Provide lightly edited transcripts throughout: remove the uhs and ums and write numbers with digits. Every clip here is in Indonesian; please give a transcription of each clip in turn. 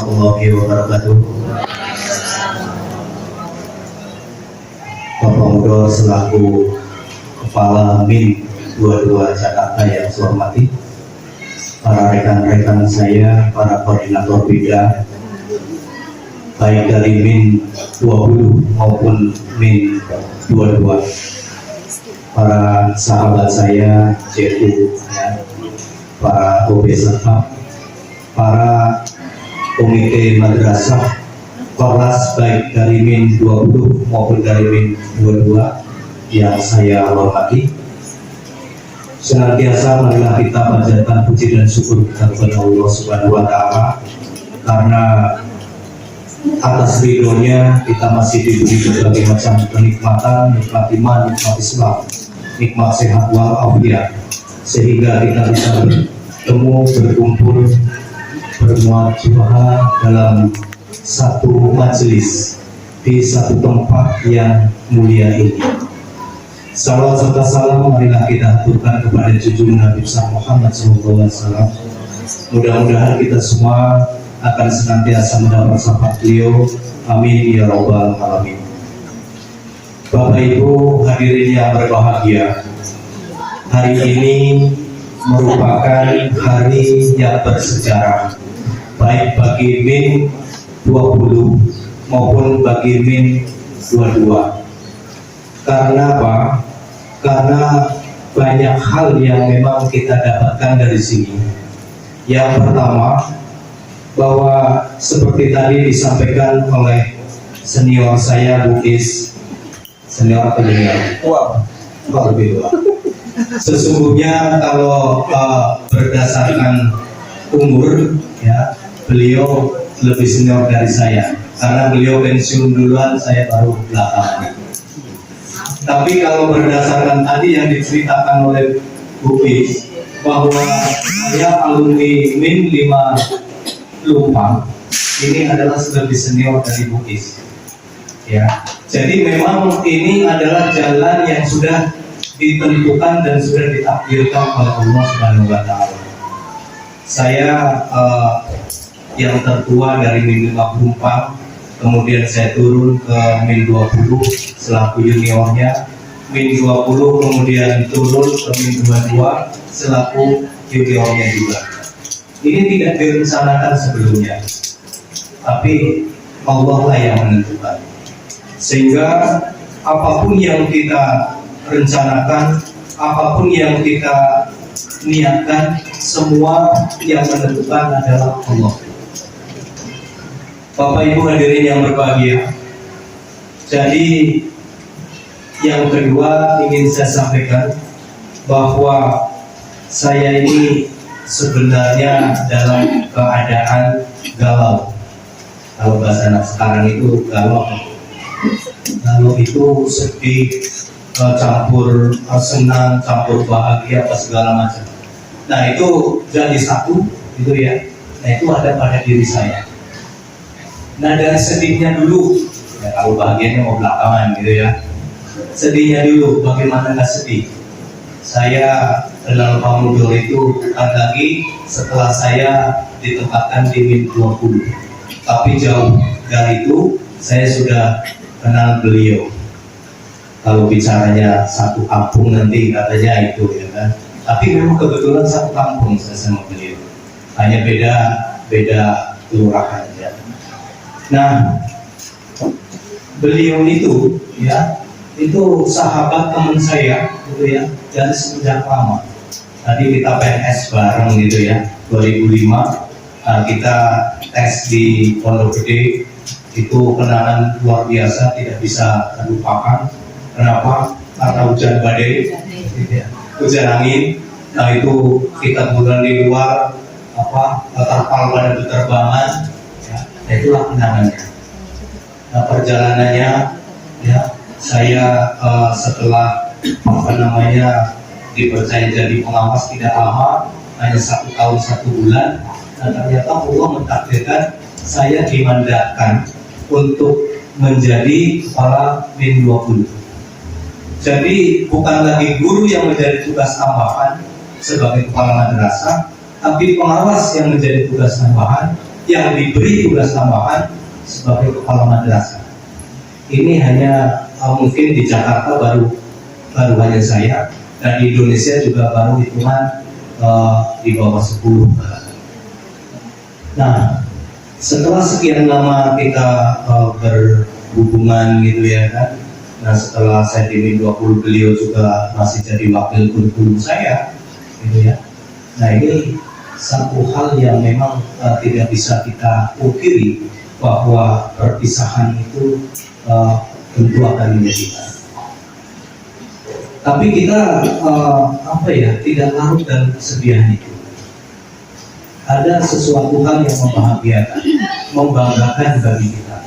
warahmatullahi wabarakatuh. Bapak Mudor selaku Kepala Min 22 Jakarta yang saya hormati, para rekan-rekan saya, para koordinator bidang, baik dari Min 20 maupun Min 22, para sahabat saya, JU, ya, para OB serta para komite madrasah kelas baik dari Min 20 maupun dari Min 22 yang saya hormati. Senantiasa marilah kita panjatkan puji dan syukur kita kepada Allah Subhanahu wa Ta'ala, karena atas ridhonya kita masih diberi berbagai macam kenikmatan, nikmat iman, nikmat Islam, nikmat sehat walafiat, sehingga kita bisa bertemu, berkumpul, bermuajaah dalam satu majelis di satu tempat yang mulia ini. Salawat serta salam marilah kita aturkan kepada junjungan Nabi Muhammad SAW. Mudah-mudahan kita semua akan senantiasa mendapat syafaat beliau. Amin ya rabbal alamin. Bapak Ibu hadirin yang berbahagia, hari ini merupakan hari yang bersejarah baik bagi Min 20 maupun bagi Min 22. Karena apa? Karena banyak hal yang memang kita dapatkan dari sini. Yang pertama, bahwa seperti tadi disampaikan oleh senior saya, Bukis, senior atau junior? Wow, lebih tua. Sesungguhnya kalau berdasarkan umur, ya, beliau lebih senior dari saya, karena beliau pensiun duluan, saya baru belakangan. Tapi kalau berdasarkan tadi yang diceritakan oleh Bukis, bahwa saya alumni Min 5 Lumpang, ini adalah lebih senior dari Bukis. Ya, jadi memang ini adalah jalan yang sudah ditentukan dan sudah ditakdirkan oleh Allah Subhanahu wa Ta'ala. Saya yang tertua dari Min 5 Lumpang, kemudian saya turun ke Min 20 selaku juniornya, Min 20 kemudian turun ke Min 22 selaku juniornya juga. Ini tidak direncanakan sebelumnya, tapi Allah lah yang menentukan. Sehingga apapun yang kita rencanakan, apapun yang kita niatkan, semua yang menentukan adalah Allah. Bapak Ibu hadirin yang berbahagia, jadi yang kedua ingin saya sampaikan bahwa saya ini sebenarnya dalam keadaan galau. Kalau bahasa anak sekarang itu galau. Galau itu sedih, campur senang, campur bahagia, apa segala macam. Nah itu jadi satu, gitu ya. Nah itu ada pada diri saya. Nah dari sedihnya dulu, ya kalau bahagianya mau belakangan gitu ya. Sedihnya dulu, bagaimana nggak sedih? Saya kenal Pak Mudor itu bukan lagi setelah saya ditempatkan di Min 20. Tapi jauh dari itu, saya sudah kenal beliau. Kalau bicaranya satu kampung nanti katanya itu ya kan. Tapi memang kebetulan satu kampung saya sama beliau. Hanya beda kelurahan ya. Nah, beliau itu ya, itu sahabat teman saya gitu ya, dari semenjak lama. Tadi kita PNS bareng gitu ya, 2005 kita tes di Pondok Gede, itu kenangan luar biasa, tidak bisa terlupakan. Kenapa? Karena hujan badai, hujan angin. Nah itu kita kemudian di luar terpal pada penerbangan. Nah, itulah kenangannya. Nah, perjalanannya ya, saya setelah dipercaya jadi pengawas tidak lama, hanya 1 tahun 1 bulan. Nah, ternyata Allah mentakdirkan saya dimandatkan untuk menjadi kepala Min 20. Jadi bukan lagi guru yang menjadi tugas tambahan sebagai kepala madrasah, tapi pengawas yang menjadi tugas tambahan yang diberi tugas tambahan sebagai kepala madrasah. Ini hanya mungkin di Jakarta baru hanya saya, dan di Indonesia juga baru hitungan di bawah 10. Nah, setelah sekian lama kita berhubungan gitu ya kan. Nah, setelah saya di 20, beliau juga masih jadi wakil guru saya gitu ya. Nah, ini satu hal yang memang tidak bisa kita pungkiri, bahwa perpisahan itu tentu akan menyedihkan. Tapi kita tidak larut dalam kesedihan itu. Ada sesuatu hal yang membahagiakan, membanggakan bagi kita,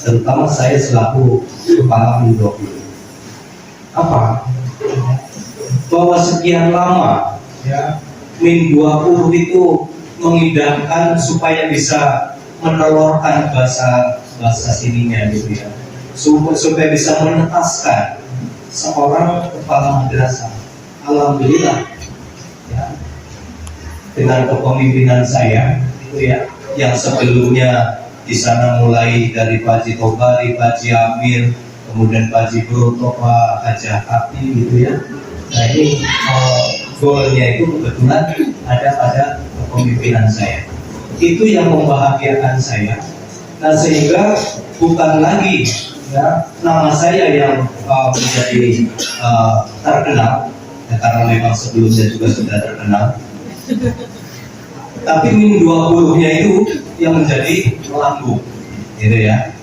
terutama saya selaku kepala Min 20. Apa? Bahwa sekian lama ya, Min 20 itu mengidamkan supaya bisa menelurkan bahasa sininya gitu ya, supaya bisa menetaskan seorang kepala madrasah. Alhamdulillah ya, dengan kepemimpinan saya itu ya, yang sebelumnya di sana mulai dari Pak Haji Tobari, Pak Haji Amir, kemudian Pak Haji Broto, Pak Haji Hati gitu ya. Nah, ini goalnya itu kebetulan ada pada kepemimpinan saya. Itu yang membahagiakan saya. Nah, sehingga bukan lagi ya nama saya yang menjadi terkenal ya, karena memang sebelumnya juga sudah terkenal, tapi Min 20-nya itu yang menjadi lambung gitu ya.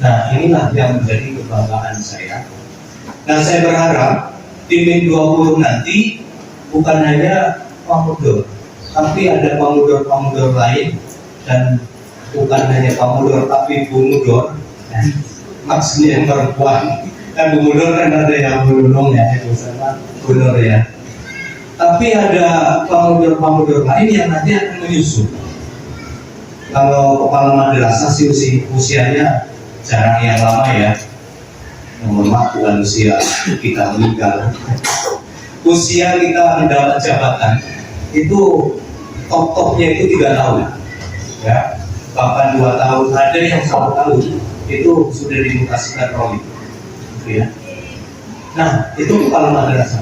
Nah, inilah yang menjadi kebanggaan saya. Nah, saya berharap di Min 20 nanti bukan hanya pamudor, tapi ada pamudor lain, dan bukan hanya pamudor tapi bumudor ya. Maksudnya yang perempuan, kan bumudor kan ada yang melulung ya, itu sama bunur ya. Tapi ada pamudor lain yang nanti akan menyusul. Kalau kepala madrasah sih usianya jarang yang lama ya. Mohon maaf, bukan usia kita meninggal. Usia kita mendapat jabatan itu top-topnya itu 3 tahun ya, bahkan 2 tahun, ada yang 1 tahun itu sudah dimutasikan roli gitu ya. Nah, itu kepala madrasah.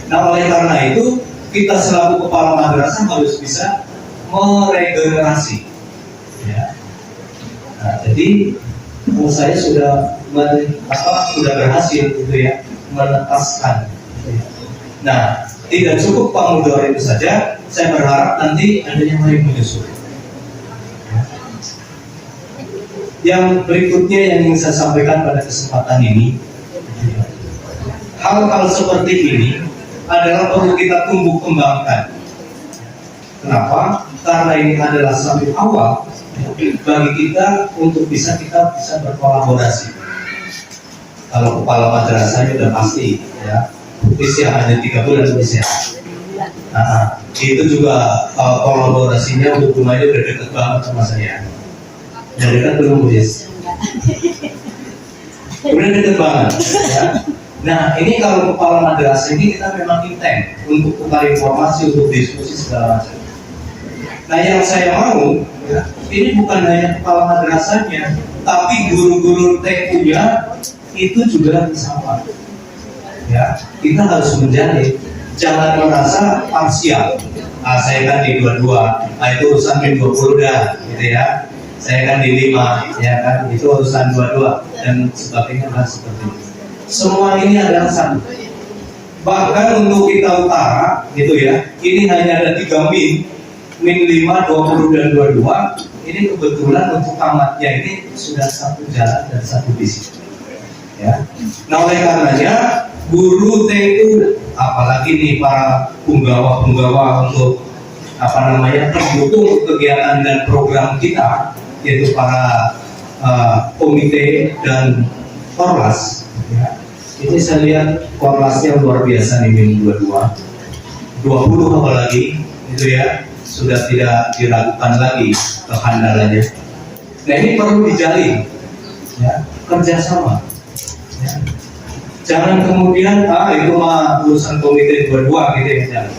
Nah, oleh karena itu kita selaku kepala madrasah harus bisa meregenerasi ya. Nah, jadi saya sudah berhasil gitu ya, menetaskan gitu ya. Nah, tidak cukup pamudor itu saja, saya berharap nanti ada yang lain menyusul. Yang berikutnya yang ingin saya sampaikan pada kesempatan ini, hal-hal seperti ini adalah perlu kita tumbuh kembangkan. Kenapa? Karena ini adalah satu awal bagi kita untuk kita bisa berkolaborasi. Kalau kepala madrasahnya sudah pasti ya, usia hanya 3 bulan usia. Nah, itu juga kolaborasinya, hubungannya udah dekat banget sama saya. Udah dekat belum, Bus? Udah dekat banget ya. Nah, ini kalau kepala madrasah ini kita memang intent untuk tukar informasi, untuk diskusi segala macam. Nah, yang saya mau ya, ini bukan hanya kepala madrasahnya, tapi guru-guru TU-nya itu juga sama. Ya, kita harus menjalin, jangan merasa parsial. Saya kan di 22, itu urusan Min 20 dah, gitu ya. Saya kan di 5, ya kan, itu urusan 22 dan sebagainya lah seperti itu. Semua ini adalah satu. Bahkan untuk kita utara, gitu ya, ini hanya ada 3 Min 5, 20 dan 22. Ini kebetulan untuk tamatnya ini sudah satu jalan dan satu visi. Ya. Nah, oleh karenanya guru TU, apalagi nih para punggawa untuk pendukung kegiatan dan program kita, yaitu para komite dan korlas ya. Ini saya lihat korlasnya luar biasa nih, Min 22 20 apalagi itu ya, sudah tidak diragukan lagi kehandalannya. Nah, ini perlu dijalin ya, kerjasama ya. Jangan kemudian itu mah urusan komite 22 gitu ya.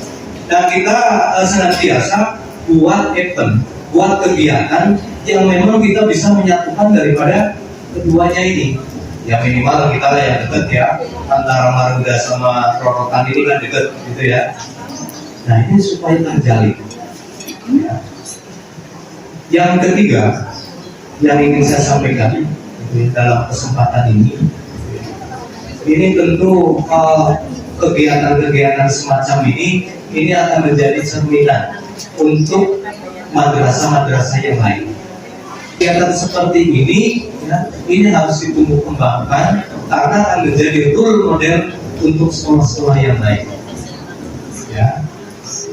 Dan kita senantiasa buat event buat kegiatan yang memang kita bisa menyatukan daripada keduanya ini. Ya minimal kita lah yang dekat ya, antara Marunda sama Rorotan ini kan dekat gitu ya. Nah ini supaya terjalin. Ya. Yang ketiga yang ingin saya sampaikan dalam kesempatan ini tentu kegiatan-kegiatan semacam ini akan menjadi cerminan untuk madrasah-madrasah yang lain. Kegiatan seperti ini ya, ini harus ditumbuh kembangkan karena akan menjadi role model untuk sekolah-sekolah yang lain. Ya.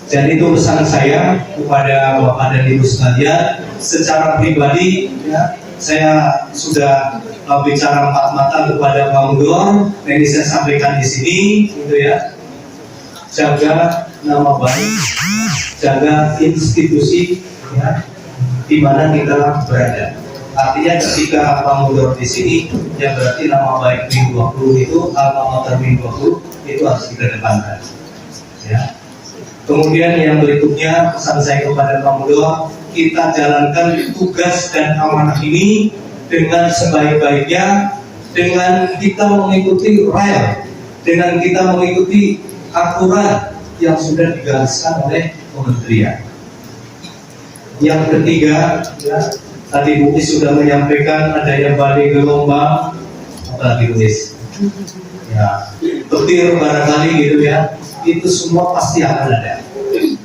Jadi itu pesan saya kepada Bapak dan Ibu sekalian. Secara pribadi ya, saya sudah bicara empat mata kepada Pak Mudor. Ini saya sampaikan di sini, gitu ya. Jaga nama baik, jaga institusi ya, di mana kita berada. Artinya ketika Pak Mudor di sini, ya berarti nama baik Min 20 itu, alma mater Min 20 itu harus kita depankan. Ya. Kemudian yang berikutnya pesan saya kepada Pak Mudor, kita jalankan tugas dan amanah ini dengan sebaik-baiknya, dengan kita mengikuti rel, dengan kita mengikuti aturan yang sudah digariskan oleh kementerian. Yang ketiga, ya, tadi Bu Is sudah menyampaikan adanya badai gelombang, apalagi Bu Is, ya, petir barangkali gitu ya, itu semua pasti akan ada.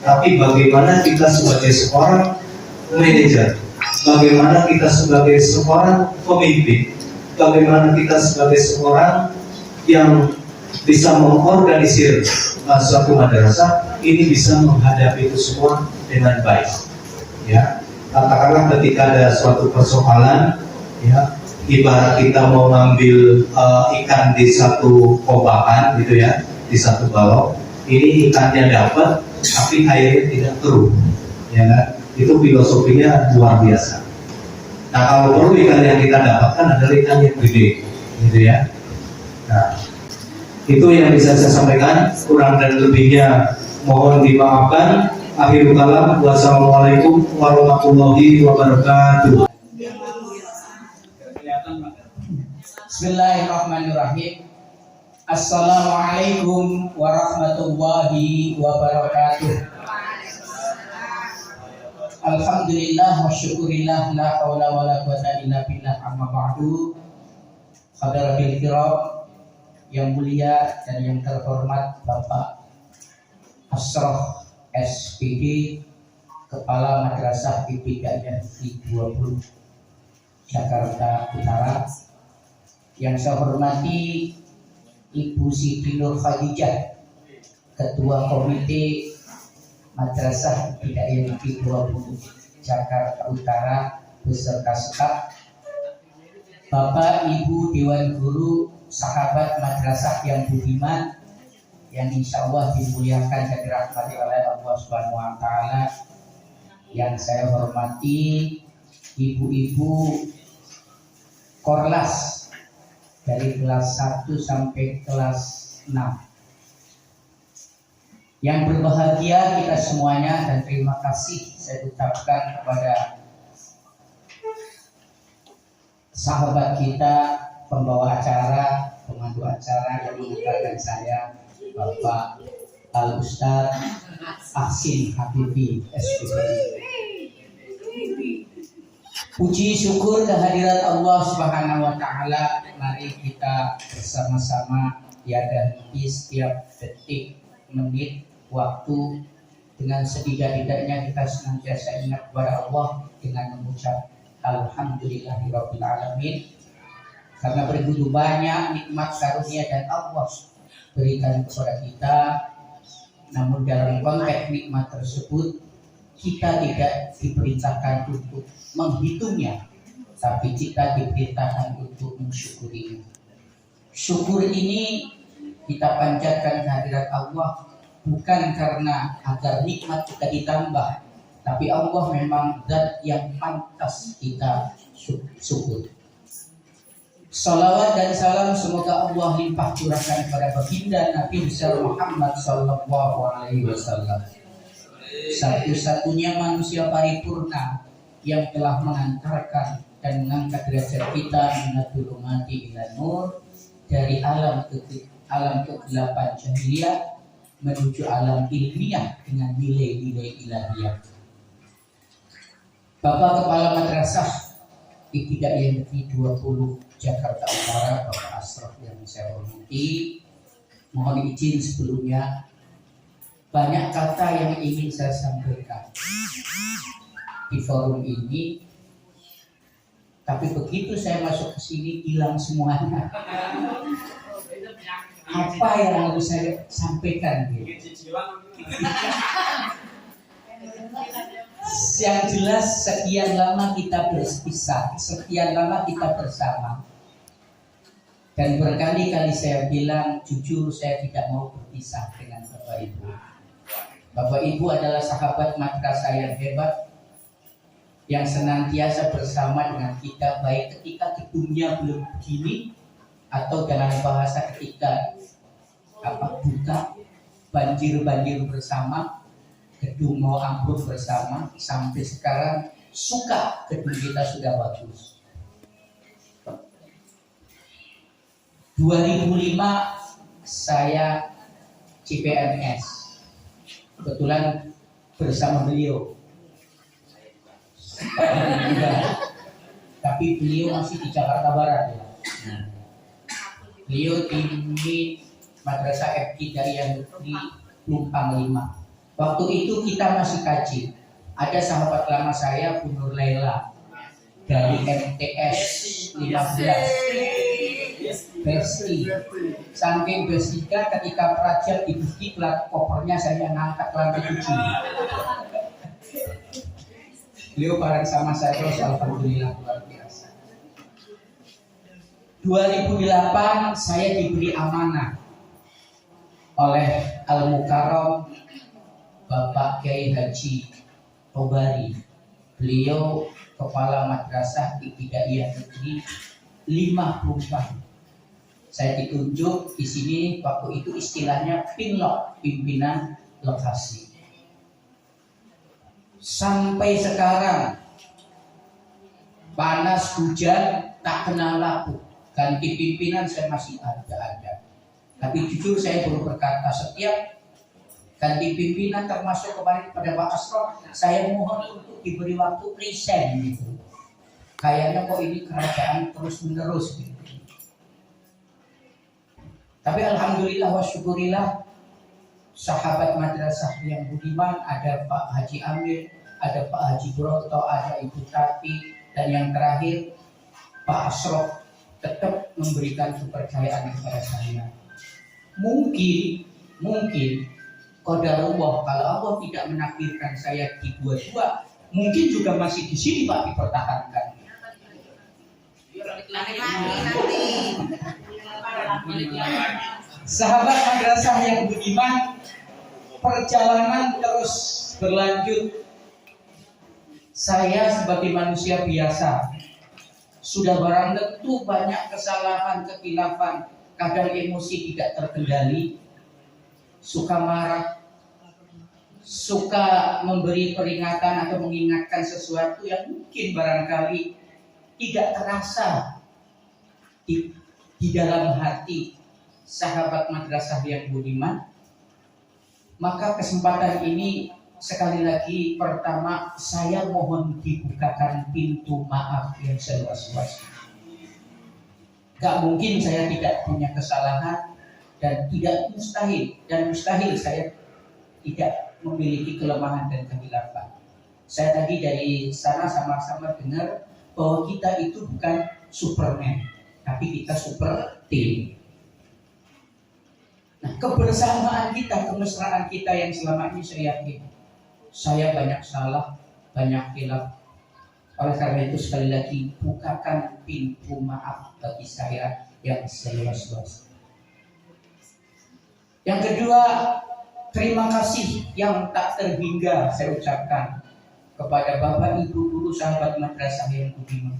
Tapi bagaimana kita sebagai seorang manajer, bagaimana kita sebagai seorang pemimpin, bagaimana kita sebagai seorang yang bisa mengorganisir suatu madrasah ini bisa menghadapi itu semua dengan baik. Ya, katakanlah ketika ada suatu persoalan, ya, ibarat kita mau ngambil ikan di satu kobakan, gitu ya, di satu balok, ini ikannya dapat, tapi airnya tidak keruh, ya kan? Itu filosofinya luar biasa. Nah kalau perlu ikan yang kita dapatkan adalah ikan yang gede, gitu ya. Nah itu yang bisa saya sampaikan, kurang dan lebihnya mohon dimaafkan. Akhirul kalam, wassalamualaikum warahmatullahi wabarakatuh. Bismillahirrahmanirrahim. Assalamualaikum warahmatullahi wabarakatuh. Alhamdulillah wa syukurillah, la haula wa la quwata illa billah, amma ba'du. Hadirin kiram yang mulia dan yang terhormat, Bapak Asroh SPD, Kepala Madrasah Ibtidaiyah 20 Jakarta Utara. Yang saya hormati Ibu Siti Nur Khadijah, Ketua Komite Madrasah Ibtidaiyah 20 Jakarta Utara beserta staf, Bapak Ibu Dewan Guru, sahabat madrasah yang budiman, yang insya Allah dimuliakan dan dirahmati oleh Allah Subhanahu wa Ta'ala. Yang saya hormati ibu-ibu Korlas dari kelas 1 sampai kelas 6. Yang berbahagia kita semuanya, dan terima kasih saya ucapkan kepada sahabat kita, pembawa acara, pemandu acara yang mengantarkan saya, Bapak Al-Ustaz Ahsin Habibi SPD. Puji syukur kehadirat Allah Subhanahu wa Ta'ala. Mari kita bersama-sama tiada henti setiap detik, menit, waktu, dengan setidak-tidaknya kita senantiasa ingat kepada Allah dengan mengucap Alhamdulillahirabbil alamin, karena begitu banyak nikmat karunia dan Allah berikan kepada kita. Namun dalam konteks nikmat tersebut kita tidak diperintahkan untuk menghitungnya, tapi kita diperintahkan untuk mensyukurinya. Syukur ini kita panjatkan kehadirat Allah bukan karena agar nikmat kita ditambah, tapi Allah memang zat yang pantas kita syukur. Salawat dan salam semoga Allah limpah curahkan kepada baginda Nabi besar Muhammad sallallahu alaihi wasallam. satu-satunya manusia paripurna yang telah mengantarkan dan mengangkat derajat kita minatul umati ila nur, dari alam kegelapan jahiliyah menuju alam ilmiah dengan nilai-nilai ilahiyah. Bapak Kepala Madrasah Ibtidaiyah Negeri 20 Jakarta Utara, Bapak Asraf yang saya hormati, mohon izin sebelumnya banyak kata yang ingin saya sampaikan di forum ini, tapi begitu saya masuk ke sini hilang semuanya. Apa yang harus saya sampaikan? Yang jelas sekian lama kita berpisah, sekian lama kita bersama. Dan berkali-kali saya bilang, jujur saya tidak mau berpisah dengan Bapak Ibu. Bapak Ibu adalah sahabat madrasah yang hebat, yang senantiasa bersama dengan kita, baik ketika gedungnya belum begini, atau dalam bahasa ketika buka, banjir-banjir bersama, gedung mau ambruk bersama, sampai sekarang suka gedung kita sudah bagus. 2005 saya CPNS, kebetulan bersama beliau. Tapi beliau masih di Jakarta Barat ya. Beliau di Madrasah Ibtidaiyah Negeri Plumpang 5. Waktu itu kita masih kaji. Ada sahabat lama saya, Bu Nur Laila dari MTS 15. Besti. Saking bestinya ketika pelajar di Besti, plat kopernya saya ngangkat lantai 7. Beliau bareng sama saya terus, alhamdulillah luar biasa. 2008 saya diberi amanah oleh Al-Mukarram Bapak Kiai Haji Obari. Beliau Kepala Madrasah Ibtidaiyah Negeri 54. Saya ditunjuk di sini, waktu itu istilahnya pinlok, pimpinan lokasi. Sampai sekarang panas hujan tak kenal laku, ganti pimpinan saya masih ada. Tapi jujur saya perlu berkata, setiap ganti pimpinan termasuk kemarin pada Pak Asraf, saya mohon untuk diberi waktu resign gitu. Kayaknya kok ini kerajaan terus menerus gitu. Tapi alhamdulillah wa syukurillah, sahabat madrasah yang budiman, ada Pak Haji Amir, ada Pak Haji Broto, ada Ibu Tati, dan yang terakhir Pak Asraf tetap memberikan kepercayaan kepada saya. Mungkin qadarullah, kalau Allah tidak menakdirkan saya di dua-dua, mungkin juga masih di sini Pak, dipertahankan. Sahabat madrasah yang budiman, perjalanan terus berlanjut. Saya sebagai manusia biasa, sudah barang tentu banyak kesalahan, kekhilafan, kadang emosi tidak terkendali, suka marah, suka memberi peringatan atau mengingatkan sesuatu yang mungkin barangkali tidak terasa di dalam hati sahabat madrasah yang budiman. Maka kesempatan ini sekali lagi, pertama saya mohon dibukakan pintu maaf yang seluas-luasnya. Gak mungkin saya tidak punya kesalahan, dan tidak mustahil saya tidak memiliki kelemahan dan kekhilafan. Saya tadi dari sana sama-sama dengar bahwa kita itu bukan Superman, tapi kita super team. Nah, kebersamaan kita, kemesraan kita yang selama ini saya yakin, saya banyak salah, banyak khilaf. Oleh karena itu sekali lagi, bukakan pintu maaf bagi saya yang seluas-luasnya. Yang kedua, terima kasih yang tak terhingga saya ucapkan kepada Bapak Ibu guru sahabat madrasah yang budiman,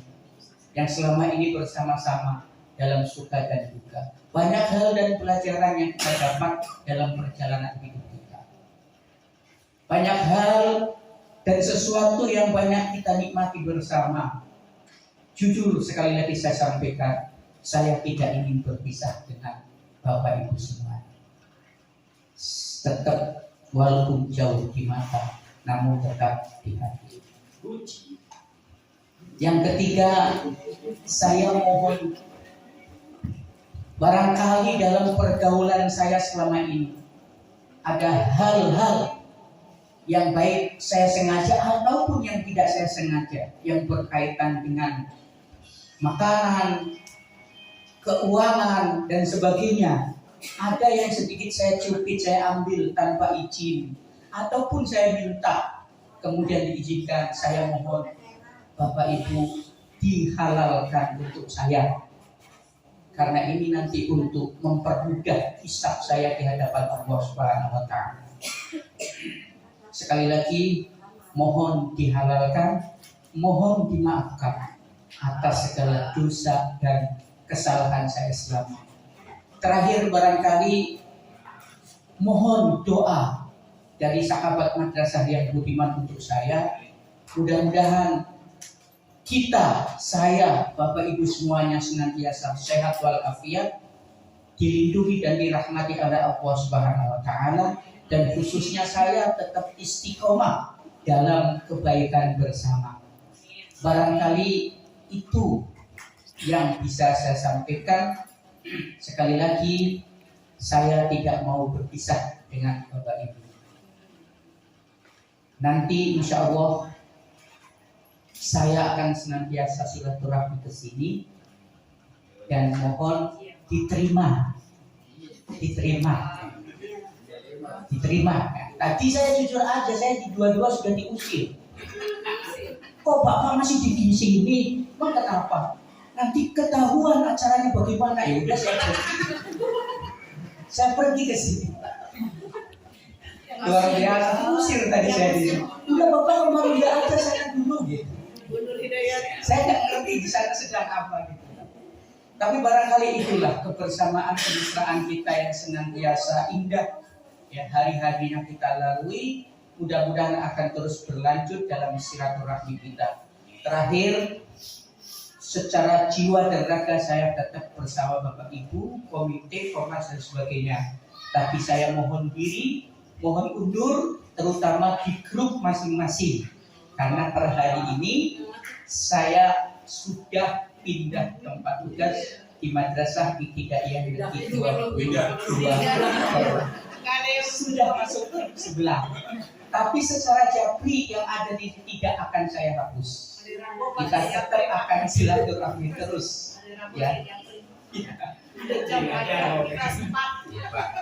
yang selama ini bersama-sama dalam suka dan duka. Banyak hal dan pelajaran yang kita dapat dalam perjalanan hidup kita. banyak hal dan sesuatu yang banyak kita nikmati bersama. Jujur sekali lagi saya sampaikan, saya tidak ingin berpisah dengan Bapak Ibu semua. Tetap walaupun jauh di mata, namun tetap di hati. Yang ketiga, saya mohon barangkali dalam pergaulan saya selama ini ada hal-hal yang baik saya sengaja ataupun yang tidak saya sengaja yang berkaitan dengan makanan, keuangan dan sebagainya. Ada yang sedikit saya cupit, saya ambil tanpa izin, ataupun saya minta kemudian diizinkan. Saya mohon Bapak Ibu dihalalkan untuk saya, karena ini nanti untuk mempermudah hisab saya di hadapan Allah Subhanahu wa Ta'ala. Sekali lagi mohon dihalalkan, mohon dimaafkan atas segala dosa dan kesalahan saya selama. Terakhir barangkali mohon doa dari sahabat madrasah yang budiman untuk saya. Mudah-mudahan kita, saya, Bapak Ibu semuanya senantiasa sehat walafiat, dilindungi dan dirahmati oleh Allah Subhanahu wa Ta'ala, dan khususnya saya tetap istiqomah dalam kebaikan bersama. Barangkali itu yang bisa saya sampaikan. Sekali lagi, saya tidak mau berpisah dengan Bapak Ibu. Nanti insya Allah saya akan senantiasa silaturahmi ke sini dan mohon diterima. Tadi saya jujur aja, saya di dua-dua sudah diusir. Kok Bapak masih di sini? Emang kenapa? Nanti ketahuan acaranya bagaimana. Ya udah saya pergi ke sini. Luar biasa, usir tadi saya di sini. Udah Bapak kemarin udah aja saya dulu gitu. Saya nggak ngerti di sana sedang apa gitu. Tapi barangkali itulah kebersamaan kemesraan kita yang senantiasa indah. Ya, hari-hari yang kita lalui mudah-mudahan akan terus berlanjut dalam silaturahmi kita. Terakhir, secara jiwa dan raga saya tetap bersama Bapak Ibu, komite, komnas dan sebagainya. Tapi saya mohon diri, mohon undur, terutama di grup masing-masing. Karena per hari ini saya sudah pindah tempat tugas di Madrasah Ibtidaiyah Negeri 22. Sudah masuk ke sebelah. Tapi secara jabri yang ada di tidak akan saya hapus. Kita tetap akan silaturahmi terus. Ya.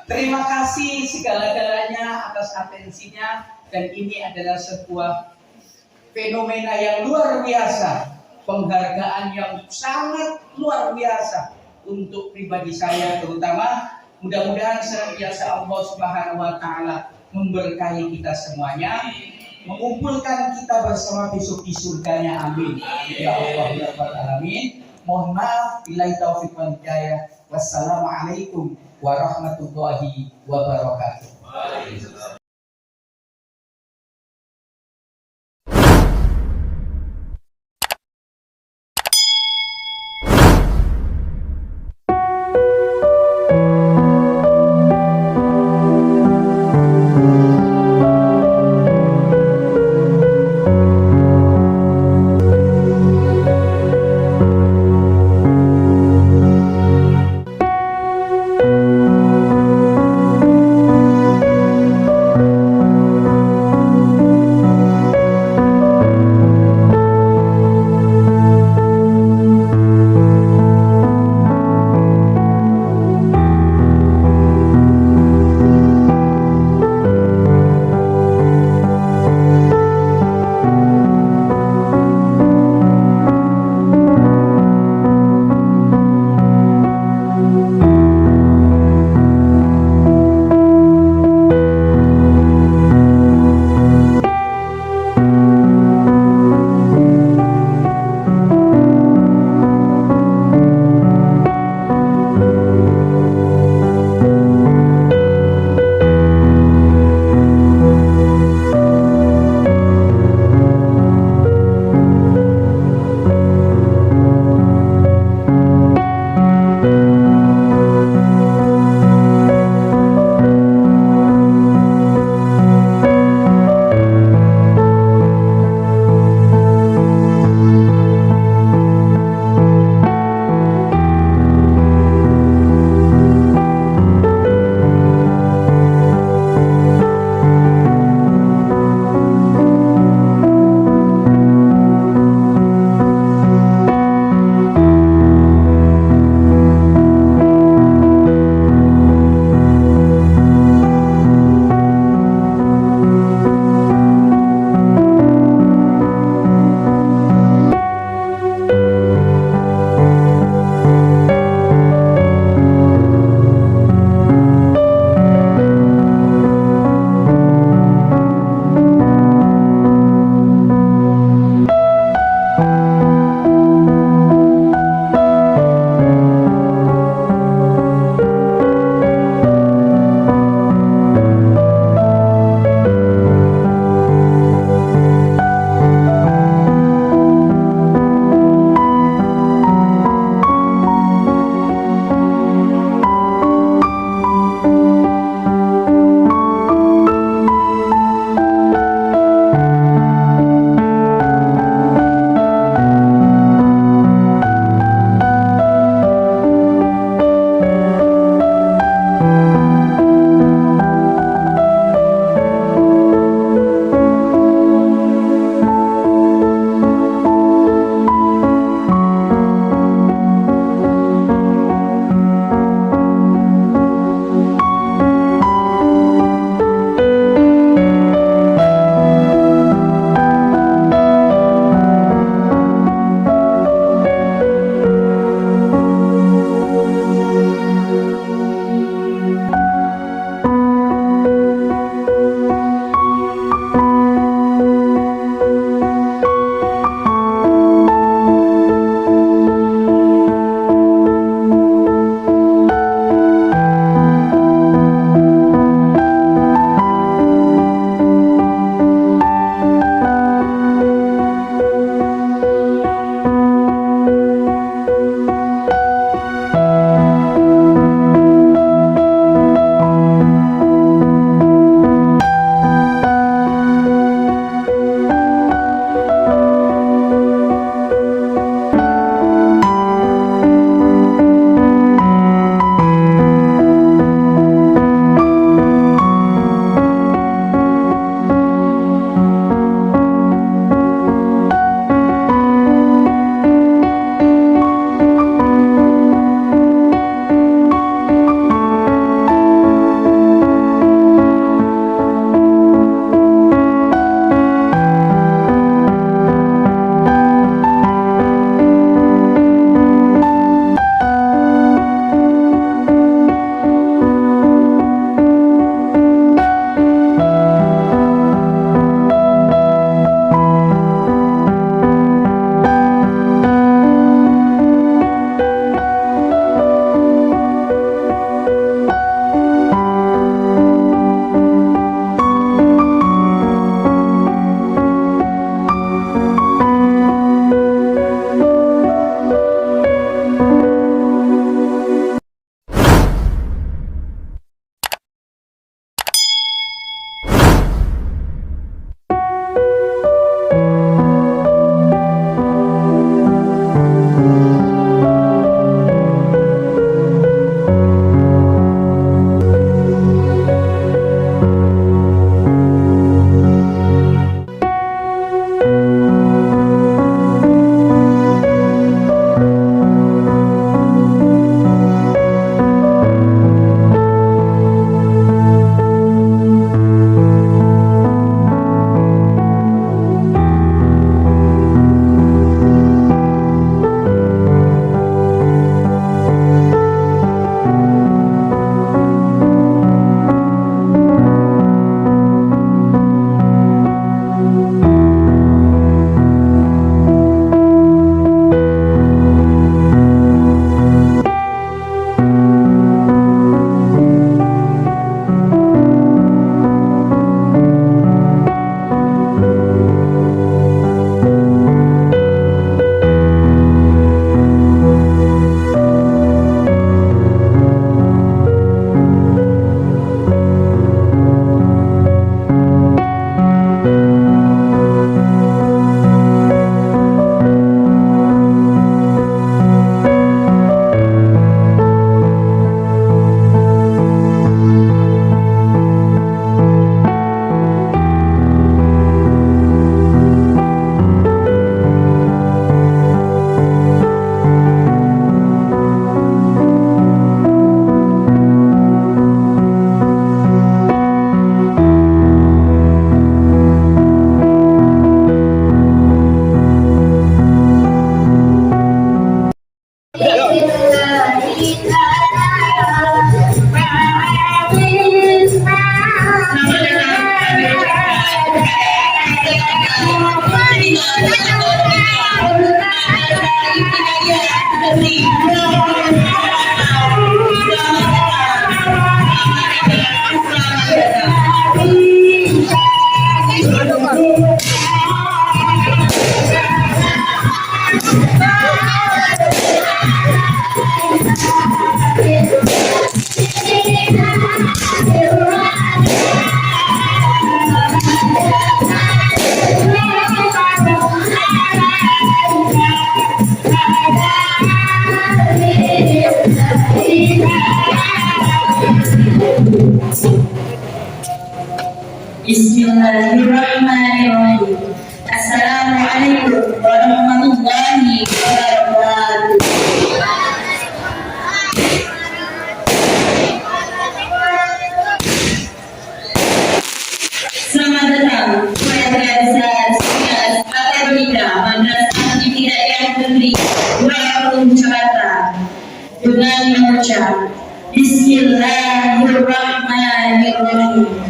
Terima kasih segala-galanya atas atensinya, dan ini adalah sebuah fenomena yang luar biasa, penghargaan yang sangat luar biasa untuk pribadi saya terutama. Mudah-mudahan senantiasa Allah Subhanahu wa Ta'ala memberkahi kita semuanya, mengumpulkan kita bersama besok di surganya. Amin. Ya Allah ya Rabbal Alamin. Mohon maaf bila taufiq wal hidayah. Wassalamualaikum warahmatullahi wabarakatuh. Bismillahirrahmanirrahim. Assalamualaikum warahmatullahi wabarakatuh. Selamat datang kepada Sekolah Akademika Madrasah Ibtidaiyah Negeri 20 Jakarta dengan mengucap Bismillahirrahmanirrahim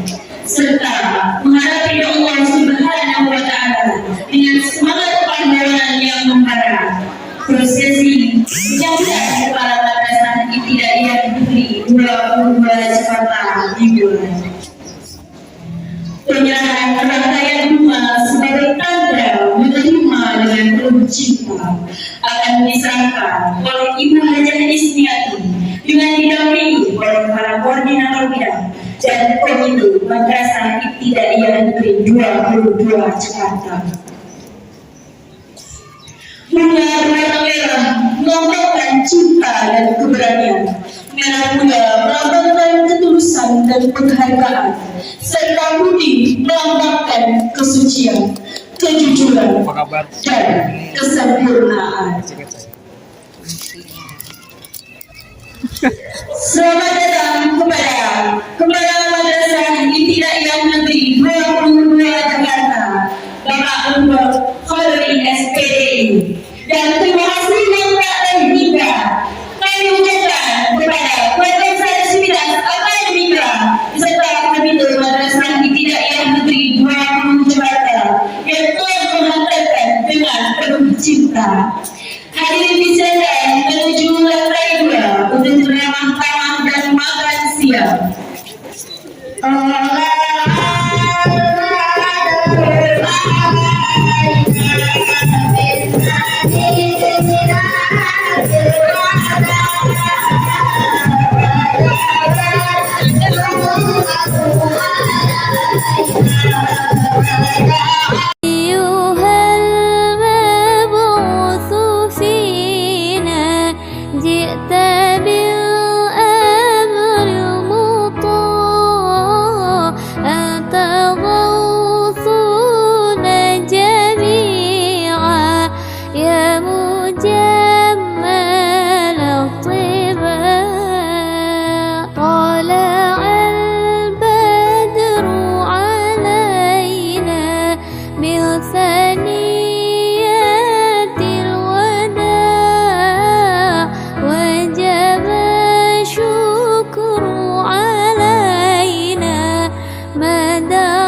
serta menghadapi Allah Subhanahu wa Ta'ala dengan semangat pandangan yang membara. Prosesi penyataan kepala Madrasah Ibtidaiyah Negeri 22 Jakarta dimulai. Penyerahan rangkaian bunga sebagai tanda menerima dengan penuh cinta akan diserahkan oleh Ibu Hajah Isniati dengan didampingi oleh para koordinator bidang dan komite Madrasah Ibtidaiyah Negeri 22 Jakarta. Bunga berwarna merah melambangkan cinta dan keberanian. Merah muda melambangkan ketulusan dan penghargaan, serta putih melambangkan kesucian, kejujuran, dan kesempurnaan. Selamat datang kepada Madrasah Ibtidaiyah Negeri 22 Jakarta, Bapak Umar Khalil SPDI, dan terima kasih yang tak terhingga kami ucapkan kepada Madrasah Sembilan Akademika beserta Komite Madrasah Ibtidaiyah Negeri 20 Jakarta yang telah menghantarkan dengan penuh cinta. Hadirin disilakan menuju lantai 2 untuk ramah-tamah dan makan siang. الشكر علينا ما دام